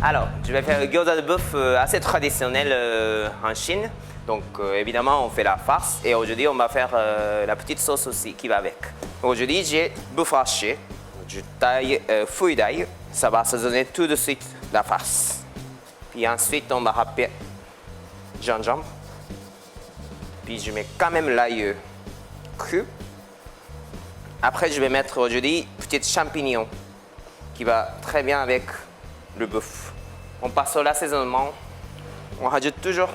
Alors, je vais faire le gyoza de bœuf assez traditionnel en Chine. Donc, évidemment, on fait la farce et aujourd'hui, on va faire la petite sauce aussi qui va avec. Aujourd'hui, j'ai bœuf haché, je taille feuilles d'ail. Ça va assaisonner tout de suite la farce. Puis ensuite, on va râper gingembre. Puis je mets quand même l'ail cru. Après, je vais mettre aujourd'hui petits champignons qui va très bien avec le bœuf. On passe à l'assaisonnement. On rajoute toujours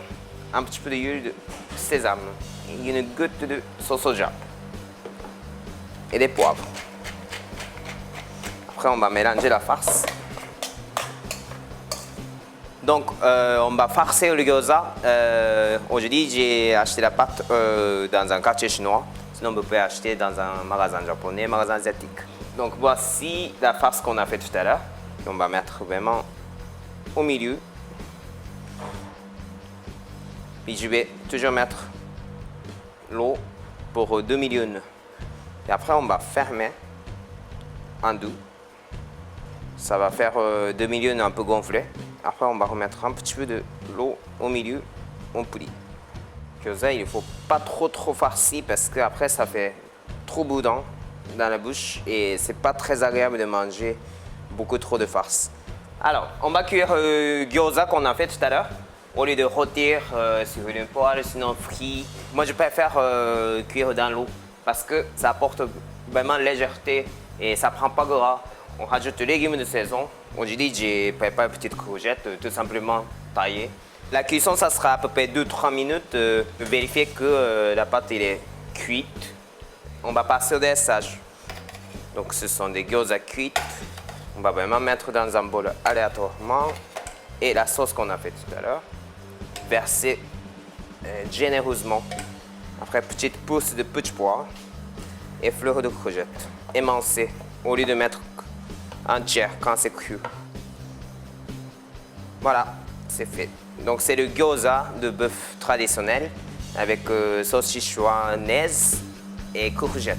un petit peu d'huile de sésame et une goutte de sauce soja et des poivres. Après, on va mélanger la farce. Donc, on va farcer le gyoza. Aujourd'hui, j'ai acheté la pâte dans un quartier chinois. Sinon, vous pouvez acheter dans un magasin japonais, magasin asiatique. Donc, voici la farce qu'on a fait tout à l'heure. On va mettre vraiment au milieu. Puis, je vais toujours mettre l'eau pour 2 millions. Et après, on va fermer en deux. Ça va faire 2 millions un peu gonflé. Après, on va remettre un petit peu de l'eau au milieu, on plie. Gyoza, il ne faut pas trop farci parce qu'après, ça fait trop boudin dans la bouche et c'est pas très agréable de manger beaucoup trop de farce. Alors, on va cuire le gyoza qu'on a fait tout à l'heure. Au lieu de rôtir sur une poêle, sinon frit. Moi, je préfère cuire dans l'eau parce que ça apporte vraiment légèreté et ça prend pas gras. On rajoute les légumes de saison. Aujourd'hui, j'ai préparé une petite courgette tout simplement taillée. La cuisson, ça sera à peu près 2-3 minutes. Vérifier que la pâte est cuite. On va passer au dressage. Donc, ce sont des gyoza cuites. On va vraiment mettre dans un bol aléatoirement. Et la sauce qu'on a fait tout à l'heure, verser généreusement. Après, petite pousse de petit pois et fleurs de courgette. Émincer au lieu de mettre entière quand c'est cru. Voilà, c'est fait. Donc c'est le gyoza de bœuf traditionnel avec sauce sichuanaise et courgette.